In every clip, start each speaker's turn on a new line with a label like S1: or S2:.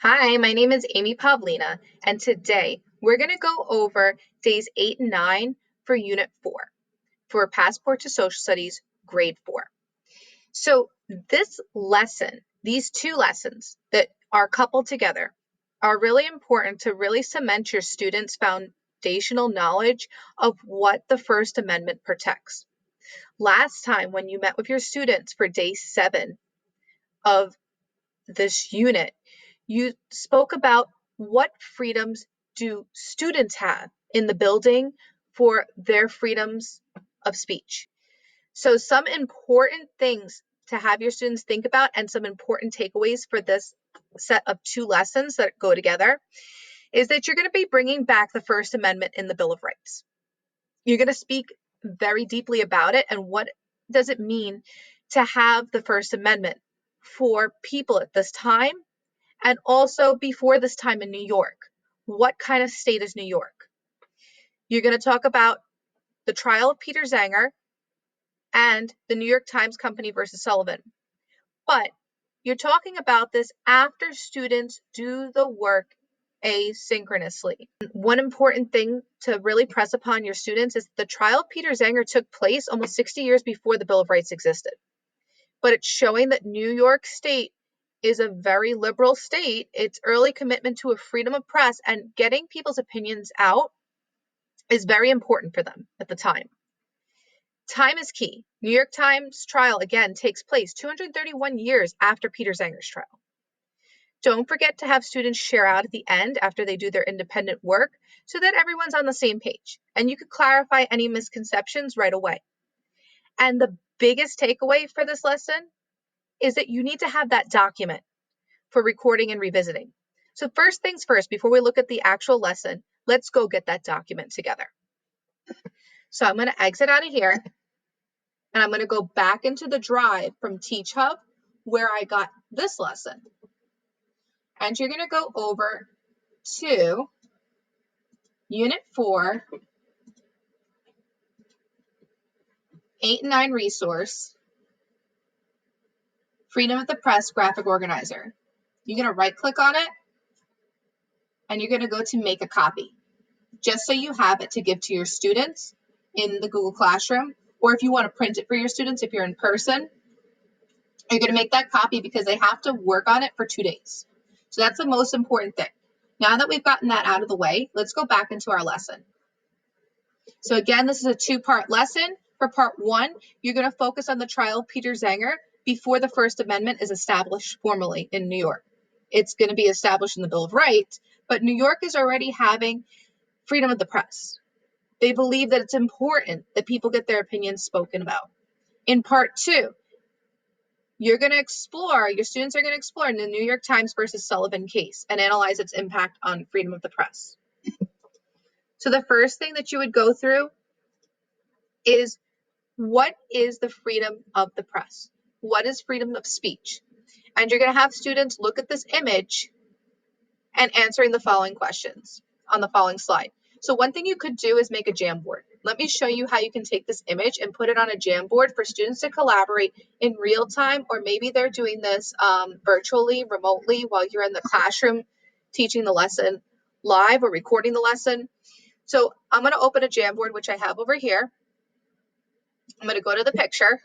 S1: Hi, my name is Amy Pavlina, and today we're going to go over days 8 and 9 for Unit 4 for Passport to Social Studies, Grade 4. So this lesson, these two lessons that are coupled together, are really important to really cement your students' foundational knowledge of what the First Amendment protects. Last time when you met with your students for day 7 of this unit, you spoke about what freedoms do students have in the building for their freedoms of speech. So some important things to have your students think about and some important takeaways for this set of two lessons that go together is that you're going to be bringing back the First Amendment in the Bill of Rights. You're going to speak very deeply about it and what does it mean to have the First Amendment for people at this time and also before this time in New York. What kind of state is New York? You're going to talk about the trial of Peter Zenger and the New York Times Company versus Sullivan. But you're talking about this after students do the work asynchronously. One important thing to really press upon your students is the trial of Peter Zenger took place almost 60 years before the Bill of Rights existed. But it's showing that New York State is a very liberal state. Its early commitment to a freedom of press and getting people's opinions out is very important for them at the time. Time is key. New York Times trial, again, takes place 231 years after Peter Zenger's trial. Don't forget to have students share out at the end after they do their independent work so that everyone's on the same page and you could clarify any misconceptions right away. And the biggest takeaway for this lesson is that you need to have that document for recording and revisiting. So first things first, before we look at the actual lesson, let's go get that document together. So I'm going to exit out of here and I'm going to go back into the drive from Teach Hub where I got this lesson. And you're going to go over to Unit 4, 8 and 9 resource, Freedom of the Press graphic organizer. You're going to right click on it and you're going to go to make a copy, just so you have it to give to your students in the Google Classroom, or if you want to print it for your students, if you're in person, you're going to make that copy because they have to work on it for 2 days. So that's the most important thing. Now that we've gotten that out of the way, let's go back into our lesson. So again, this is a 2-part lesson. For part 1, you're going to focus on the trial of Peter Zenger before the First Amendment is established formally in New York. It's going to be established in the Bill of Rights, but New York is already having freedom of the press. They believe that it's important that people get their opinions spoken about. In part 2, your students are going to explore the New York Times versus Sullivan case and analyze its impact on freedom of the press. So the first thing that you would go through is, what is the freedom of the press? What is freedom of speech? And you're going to have students look at this image and answering the following questions on the following slide. So one thing you could do is make a Jamboard. Let me show you how you can take this image and put it on a Jamboard for students to collaborate in real time, or maybe they're doing this virtually, remotely, while you're in the classroom teaching the lesson live or recording the lesson. So I'm going to open a Jamboard, which I have over here. I'm going to go to the picture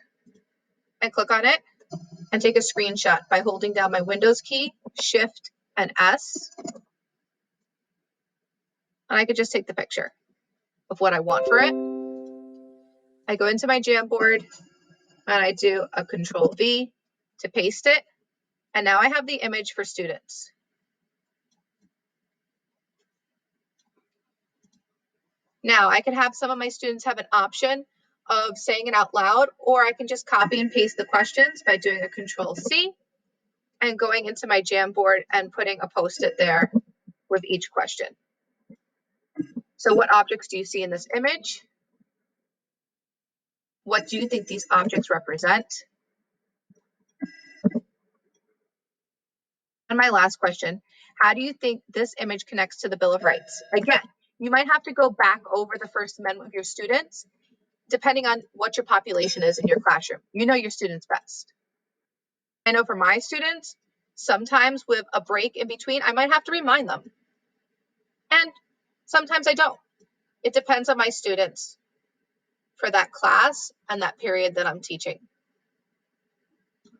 S1: and click on it and take a screenshot by holding down my Windows key, Shift and S. And I could just take the picture of what I want for it. I go into my Jamboard and I do a Control V to paste it. And now I have the image for students. Now I could have some of my students have an option of saying it out loud, or I can just copy and paste the questions by doing a Control C and going into my Jamboard and putting a Post-it there with each question. So what objects do you see in this image? What do you think these objects represent? And my last question, how do you think this image connects to the Bill of Rights? Again, you might have to go back over the First Amendment with your students, depending on what your population is in your classroom. You know your students best. I know for my students, Sometimes with a break in between, I might have to remind them. And sometimes I don't. It depends on my students for that class and that period that I'm teaching.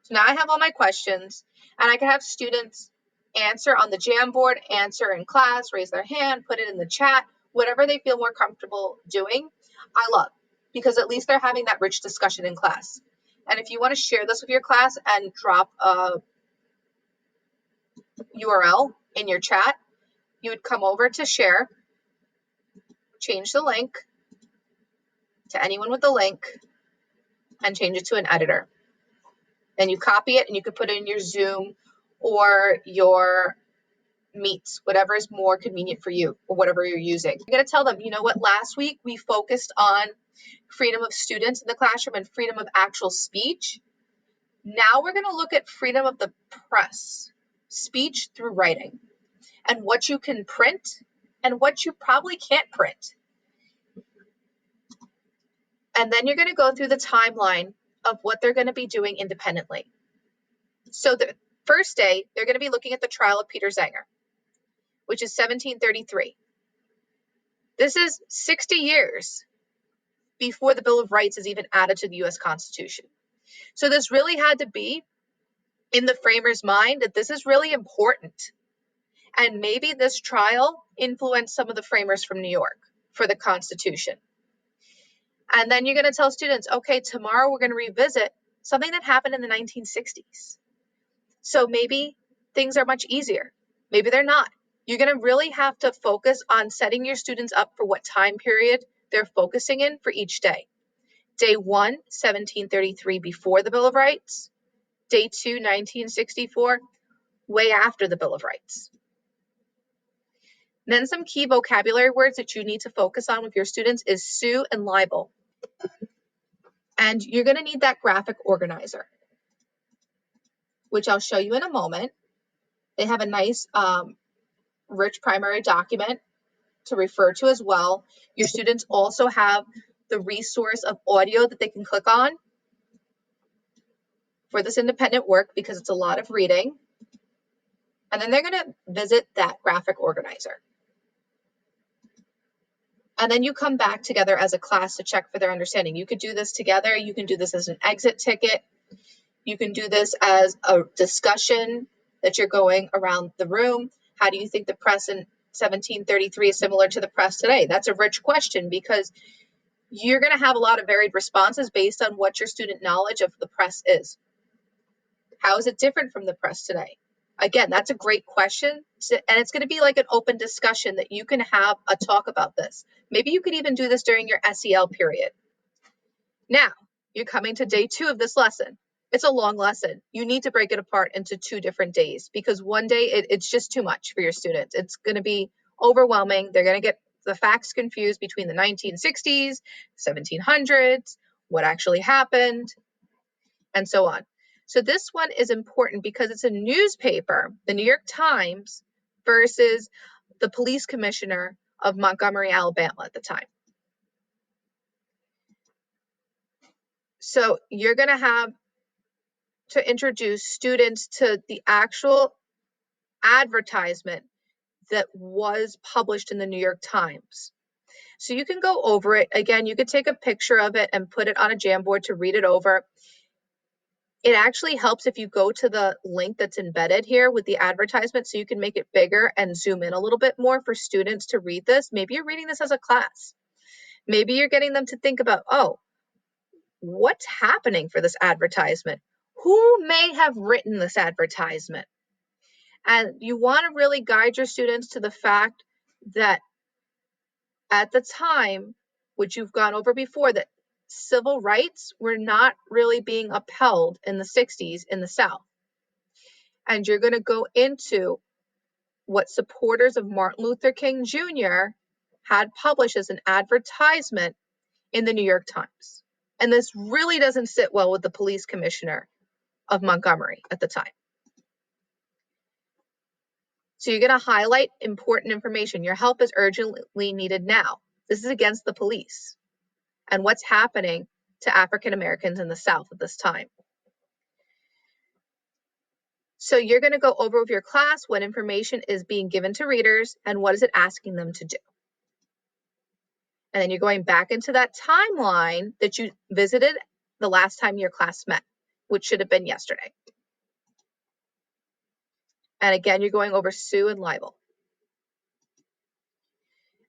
S1: So now I have all my questions, and I can have students answer on the Jamboard, answer in class, raise their hand, put it in the chat, whatever they feel more comfortable doing. I love, because at least they're having that rich discussion in class. And if you want to share this with your class and drop a URL in your chat, you would come over to share, change the link to anyone with the link, and change it to an editor. Then you copy it and you could put it in your Zoom or your Meets, whatever is more convenient for you or whatever you're using. You're going to tell them, you know what, last week we focused on freedom of students in the classroom and freedom of actual speech. Now we're going to look at freedom of the press, speech through writing, and what you can print and what you probably can't print. And then you're going to go through the timeline of what they're going to be doing independently. So the first day, they're going to be looking at the trial of Peter Zenger, which is 1733. This is 60 years before the Bill of Rights is even added to the U.S. Constitution. So this really had to be in the framers' mind that this is really important. And maybe this trial influenced some of the framers from New York for the Constitution. And then you're going to tell students, okay, tomorrow we're going to revisit something that happened in the 1960s. So maybe things are much easier. Maybe they're not. You're going to really have to focus on setting your students up for what time period they're focusing in for each day. Day 1, 1733, before the Bill of Rights. Day 2, 1964, way after the Bill of Rights. Then some key vocabulary words that you need to focus on with your students is sue and libel. And you're going to need that graphic organizer, which I'll show you in a moment. They have a nice rich primary document to refer to as well. Your students also have the resource of audio that they can click on for this independent work because it's a lot of reading. And then they're going to visit that graphic organizer. And then you come back together as a class to check for their understanding. You could do this together. You can do this as an exit ticket. You can do this as a discussion that you're going around the room. How do you think the press in 1733 is similar to the press today? That's a rich question because you're going to have a lot of varied responses based on what your student knowledge of the press is. How is it different from the press today? Again, that's a great question, and it's going to be like an open discussion that you can have a talk about this. Maybe you could even do this during your SEL period. Now, you're coming to day 2 of this lesson. It's a long lesson. You need to break it apart into 2 different days because one day it's just too much for your students. It's going to be overwhelming. They're going to get the facts confused between the 1960s, 1700s, what actually happened, and so on. So this one is important because it's a newspaper, the New York Times, versus the police commissioner of Montgomery, Alabama at the time. So you're going to have to introduce students to the actual advertisement that was published in the New York Times. So you can go over it. Again, you could take a picture of it and put it on a Jamboard to read it over. It actually helps if you go to the link that's embedded here with the advertisement so you can make it bigger and zoom in a little bit more for students to read this. Maybe you're reading this as a class. Maybe you're getting them to think about, oh, what's happening for this advertisement? Who may have written this advertisement? And you want to really guide your students to the fact that at the time, which you've gone over before, that civil rights were not really being upheld in the 60s in the South. And you're going to go into what supporters of Martin Luther King Jr. had published as an advertisement in the New York Times. And this really doesn't sit well with the police commissioner of Montgomery at the time. So you're going to highlight important information. Your help is urgently needed now. This is against the police and what's happening to African Americans in the South at this time. So you're going to go over with your class what information is being given to readers and what is it asking them to do. And then you're going back into that timeline that you visited the last time your class met, which should have been yesterday. And again, you're going over sue and libel.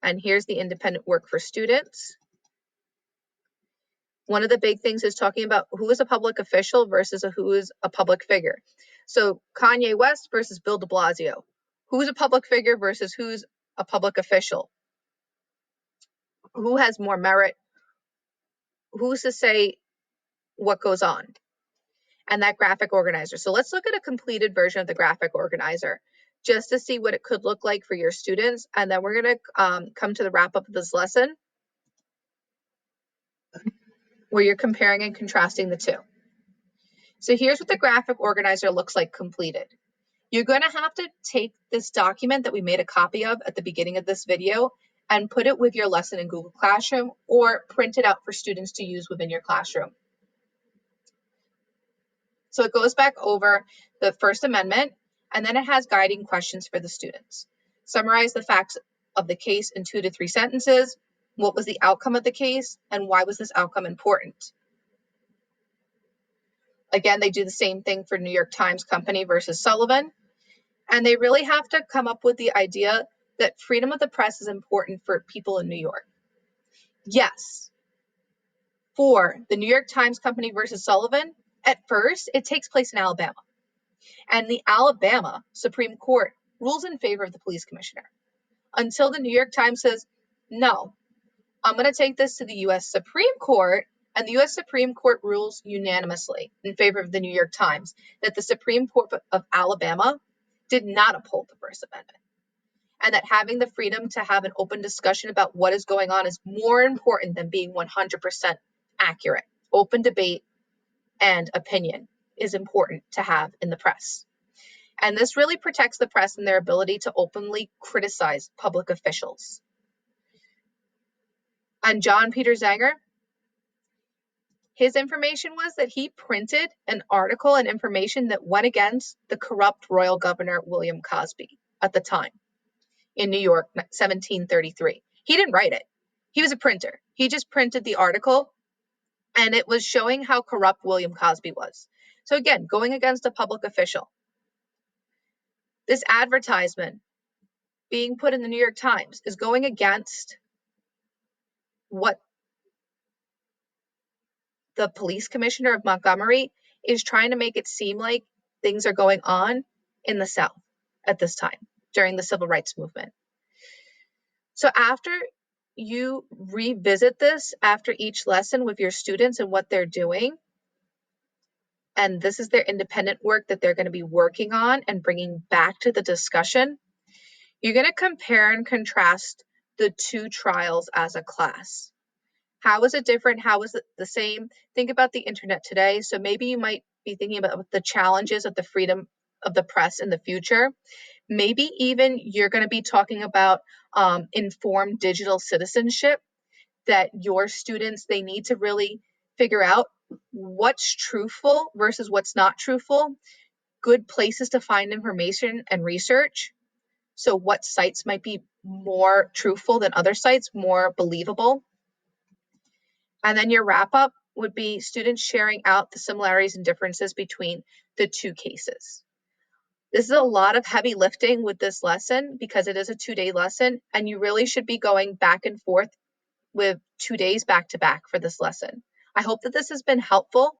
S1: And here's the independent work for students. One of the big things is talking about who is a public official versus who is a public figure. So Kanye West versus Bill de Blasio. Who's a public figure versus who's a public official? Who has more merit? Who's to say what goes on? And that graphic organizer. So let's look at a completed version of the graphic organizer just to see what it could look like for your students. And then we're going to come to the wrap up of this lesson where you're comparing and contrasting the two. So here's what the graphic organizer looks like completed. You're going to have to take this document that we made a copy of at the beginning of this video and put it with your lesson in Google Classroom or print it out for students to use within your classroom. So it goes back over the First Amendment, and then it has guiding questions for the students. Summarize the facts of the case in 2 to 3 sentences. What was the outcome of the case, and why was this outcome important? Again, they do the same thing for New York Times Company versus Sullivan. And they really have to come up with the idea that freedom of the press is important for people in New York. Yes, for the New York Times Company versus Sullivan, at first, it takes place in Alabama. And the Alabama Supreme Court rules in favor of the police commissioner until the New York Times says, no, I'm going to take this to the U.S. Supreme Court, and the U.S. Supreme Court rules unanimously in favor of the New York Times that the Supreme Court of Alabama did not uphold the First Amendment, and that having the freedom to have an open discussion about what is going on is more important than being 100% accurate. Open debate and opinion is important to have in the press. And this really protects the press and their ability to openly criticize public officials. And John Peter Zenger, his information was that he printed an article and information that went against the corrupt royal governor William Cosby at the time in New York, 1733. He didn't write it. He was a printer. He just printed the article, and it was showing how corrupt William Cosby was. So again, going against a public official. This advertisement being put in the New York Times is going against what the police commissioner of Montgomery is trying to make it seem like things are going on in the South at this time during the civil rights movement. So after you revisit this after each lesson with your students and what they're doing, and this is their independent work that they're going to be working on and bringing back to the discussion, you're going to compare and contrast the two trials as a class. How is it different? How is it the same? Think about the internet today. So maybe you might be thinking about the challenges of the freedom of the press in the future. Maybe even you're going to be talking about informed digital citizenship, that your students, they need to really figure out what's truthful versus what's not truthful, good places to find information and research. So what sites might be more truthful than other sites, more believable. And then your wrap up would be students sharing out the similarities and differences between the two cases. This is a lot of heavy lifting with this lesson because it is a 2-day lesson, and you really should be going back and forth with 2 days back to back for this lesson. I hope that this has been helpful.